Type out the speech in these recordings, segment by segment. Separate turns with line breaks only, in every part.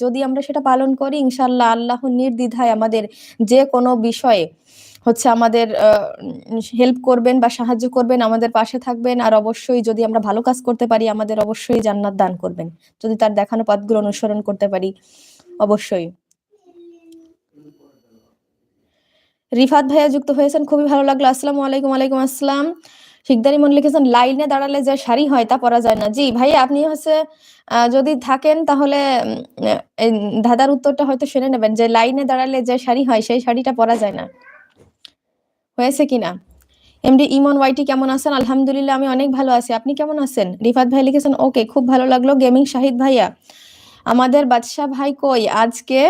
যদি আমরা সেটা পালন করি ইনশাআল্লাহ আল্লাহ নির্দ্বিধায় আমাদের যে কোনো বিষয়ে হচ্ছে আমাদের হেল্প করবেন বা সাহায্য করবেন, আমাদের পাশে থাকবেন। আর অবশ্যই যদি আমরা ভালো কাজ করতে পারি আমাদের অবশ্যই জান্নাত দান করবেন, যদি তার দেখানো পথগুলো অনুসরণ করতে পারি অবশ্যই। রিফাত ভাইয়া যুক্ত হয়েছেন, খুবই ভালো লাগলো। আসসালামু আলাইকুম। ওয়ালাইকুম আসসালাম। শিকদারি মন লিখেছেন লাইনে দাঁড়ালে যে শাড়ি হয় তা পরা যায় না। জি ভাইয়া, আপনি হচ্ছে যদি থাকেন তাহলে এই ধাঁধার উত্তরটা হয়তো শুনে নেবেন যে লাইনে দাঁড়ালে যে শাড়ি হয় সেই শাড়িটা পরা যায় না। হয়েছে কিনা? এমডি ইমন ওয়াইটি কেমন আছেন? আলহামদুলিল্লাহ আমি অনেক ভালো আছি, আপনি কেমন আছেন? রিফাত ভাই লিখেছেন ওকে, খুব ভালো লাগলো। গেমিং শাহিদ ভাইয়া, আমাদের বাদশা ভাই কই, আজকে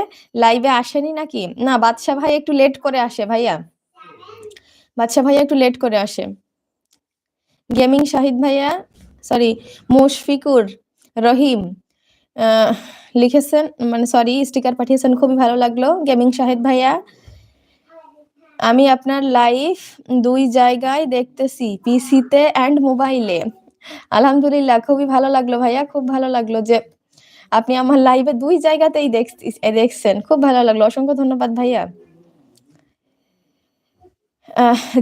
লাইভে আসেনি নাকি? না, বাদশা ভাই একটু লেট করে আসে ভাইয়া, বাদশা ভাইয়া একটু লেট করে আসে। গেমিং শাহিদ ভাইয়া, সরি, মুশফিকুর রহিম লিখেছেন, মানে সরি স্টিকার পাঠিয়েছেন, খুবই ভালো লাগলো। গেমিং শাহিদ ভাইয়া, আমি আপনার লাইভ 2 জায়গায় দেখতেছি, পিসিতে অ্যান্ড মোবাইলে। আলহামদুলিল্লাহ, খুবই ভালো লাগলো ভাইয়া, খুব ভালো লাগলো যে আপনি আমার লাইভে 2 জায়গাতেই দেখছেন, খুব ভালো লাগলো, অসংখ্য ধন্যবাদ ভাইয়া।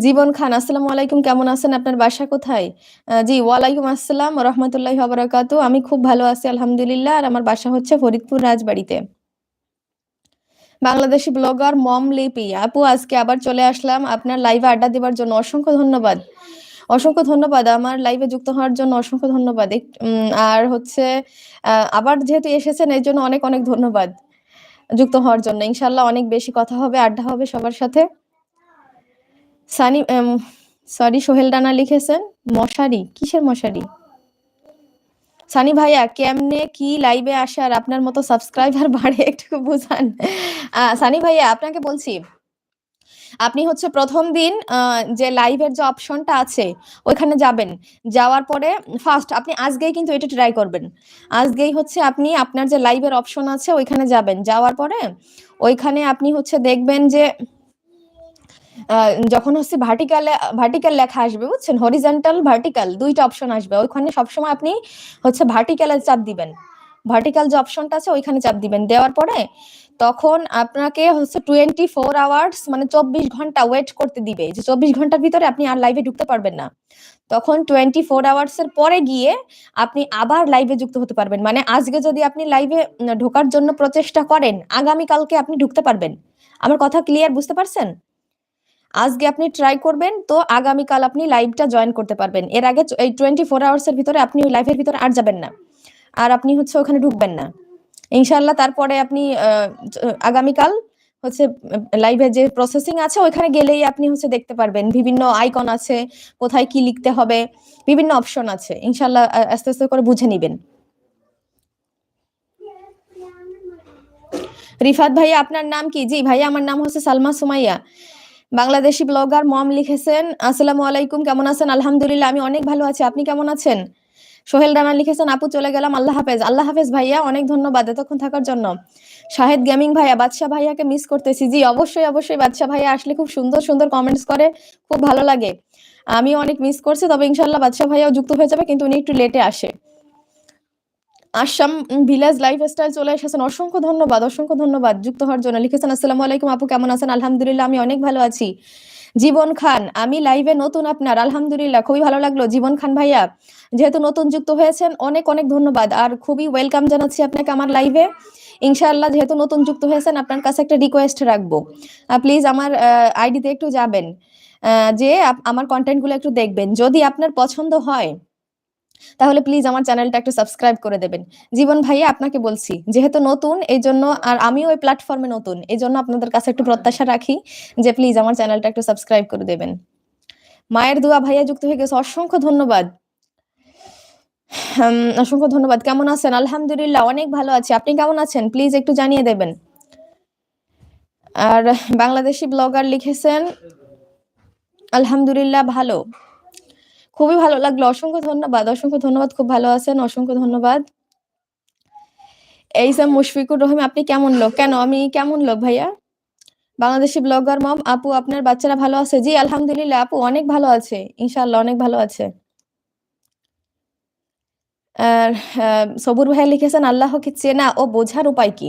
জীবন খান, আসসালামু আলাইকুম, কেমন আছেন? আপনার বাসা কোথায়? জি, ওয়ালাইকুম আসসালাম ওয়া রাহমাতুল্লাহি ওয়া বারাকাতুহু। আমি খুব ভালো আছি আলহামদুলিল্লাহ। আর আমার বাসা হচ্ছে ফরিদপুর রাজবাড়িতে। বাংলাদেশি ব্লগার মম লিপি আপু, আজকে আবার চলে আসলাম আপনার লাইভে আড্ডা দেওয়ার জন্য, অসংখ্য ধন্যবাদ, অসংখ্য ধন্যবাদ। আমার লাইভে যুক্ত হওয়ার জন্য অসংখ্য ধন্যবাদ। আর হচ্ছে আবার যেহেতু এসেছেন এর জন্য অনেক অনেক ধন্যবাদ যুক্ত হওয়ার জন্য। ইনশাল্লাহ অনেক বেশি কথা হবে, আড্ডা হবে সবার সাথে। সানি, সরি, সোহেল রানা লিখেছেন মশারি, কিসের মশারি? সানি ভাইয়া, কেমনে কি লাইভে আসার আপনার মতো সাবস্ক্রাইবার বাড়ে একটু বুঝান। সানি ভাইয়া আপনাকে বলছি, আপনি হচ্ছে প্রথম দিন যে লাইভের যে অপশনটা আছে ওইখানে যাবেন, যাওয়ার পরে ফার্স্ট আপনি আজকেই কিন্তু এটা ট্রাই করবেন। আজকেই হচ্ছে আপনি আপনার যে লাইভের অপশন আছে ওইখানে যাবেন, যাওয়ার পরে ওইখানে আপনি হচ্ছে দেখবেন যে যখন হচ্ছে ভার্টিক্যাল লেখা আসবে, বুঝছেন, হরিজন্টাল ভার্টিক্যাল দুইটা অপশন আসবে, ওইখানে সবসময় আপনি হচ্ছে ভার্টিক্যালে চাপ দিবেন, ভার্টিক্যাল যে অপশনটা আছে ওইখানে চাপ দিবেন। দেওয়ার পরে তখন আপনাকে হচ্ছে 24 আওয়ার্স মানে 24 ঘন্টা ওয়েট করতে দিবে, যে 24 ঘন্টার ভিতরে আপনি আর লাইভে ঢুকতে পারবেন না। তখন 24 আওয়ার্স এর পরে গিয়ে আপনি আবার লাইভে যুক্ত হতে পারবেন। মানে আজকে যদি আপনি লাইভে ঢোকার জন্য প্রচেষ্টা করেন, আগামীকালকে আপনি ঢুকতে পারবেন। আমার কথা ক্লিয়ার, বুঝতে পারছেন? আজকে আপনি ট্রাই করবেন, তো আগামীকাল আপনি লাইভটা জয়েন করতে পারবেন। এর আগে এই 24 আওয়ার্সের ভিতরে আপনি ওই লাইভের ভিতরে আর যাবেন না, আর আপনি হচ্ছে ওখানে ঢুকবেন না ইনশাল্লাহ। তারপরে আপনি আগামীকাল হচ্ছে লাইভে যে প্রসেসিং আছে ওইখানে গেলেই আপনি হচ্ছে দেখতে পারবেন, বিভিন্ন আইকন আছে, কোথায় কি লিখতে হবে, বিভিন্ন অপশন আছে, ইনশাল্লাহ আস্তে আস্তে করে বুঝে নিবেন। রিফাত ভাইয়া, আপনার নাম কি? জি ভাইয়া, আমার নাম হচ্ছে সালমা সুমাইয়া। বাংলাদেশি ব্লগার মম লিখেছেন আসসালামু আলাইকুম, কেমন আছেন? আলহামদুলিল্লাহ আমি অনেক ভালো আছি, আপনি কেমন আছেন? সোহেল রানা লিখেছেন আপু চলে গেলাম, আল্লাহ হাফেজ। আল্লাহ হাফেজ ভাইয়া, অনেক ধন্যবাদ এতক্ষণ থাকার জন্য। শাহেদ গেমিং ভাইয়া, বাদশা ভাইয়াকে মিস করতেছি। জি অবশ্যই অবশ্যই, বাদশা ভাইয়া আসলে খুব সুন্দর সুন্দর কমেন্টস করে, খুব ভালো লাগে, আমিও অনেক মিস করছি। তবে ইনশাল্লাহ বাদশা ভাইয়াও যুক্ত হয়ে যাবে, কিন্তু উনি একটু লেটে আসে। আসাম ভিলেজ লাইফস্টাইল চলে এসেছেন, অসংখ্য ধন্যবাদ, অসংখ্য ধন্যবাদ যুক্ত হওয়ার জন্য। লিখেছেন আসসালামু আলাইকুম আপু, কেমন আছেন? আলহামদুলিল্লাহ আমি অনেক ভালো আছি। জীবন খান, আমি লাইভে নতুন আপনার, আলহামদুলিল্লাহ খুবই ভালো লাগলো। জীবন খান ভাইয়া যেহেতু নতুন যুক্ত হয়েছেন অনেক অনেক ধন্যবাদ, আর খুবই ওয়েলকাম জানাচ্ছি আপনাকে আমার লাইভে। ইনশাআল্লাহ যেহেতু নতুন যুক্ত হয়েছেন আপনার কাছে একটা রিকোয়েস্ট রাখবো, প্লিজ আমার আইডিতে একটু যাবেন, যে আমার কন্টেন্টগুলো একটু দেখবেন, যদি আপনার পছন্দ হয় তাহলে প্লিজ আমার চ্যানেলটা একটু সাবস্ক্রাইব করে দেবেন। জীবন ভাইয়া আপনাকে বলছি যেহেতু নতুন এই জন্য, আর আমিও ওই প্ল্যাটফর্মে নতুন, এই জন্য আপনাদের কাছে একটু প্রত্যাশা রাখি যে প্লিজ আমার চ্যানেলটা একটু সাবস্ক্রাইব করে দেবেন। মায়ের দোয়া ভাইয়া যুক্ত হয়ে গেছে, অসংখ্য ধন্যবাদ, অসংখ্য ধন্যবাদ। কেমন আছেন? আলহামদুলিল্লাহ অনেক ভালো আছি, আপনি কেমন আছেন প্লিজ একটু জানিয়ে দেবেন। আর বাংলাদেশি ব্লগার লিখেছেন আলহামদুলিল্লাহ ভালো, খুবই ভালো লাগলো, অসংখ্য ধন্যবাদ, অসংখ্য ধন্যবাদ, খুব ভালো আছেন, অসংখ্য ধন্যবাদ। এই স্যাম মুশফিকুর রহিম, আপনি কেমন লোক? কেন আমি কেমন লোক ভাইয়া? বাংলাদেশি ব্লগার মম আপু, আপনার বাচ্চারা ভালো আছে? জি আলহামদুলিল্লাহ আপু অনেক ভালো আছে, ইনশাআল্লাহ অনেক ভালো আছে। আর সবুর ভাইয়া লিখেছেন আল্লাহকে চেনা ও বোঝার উপায় কি?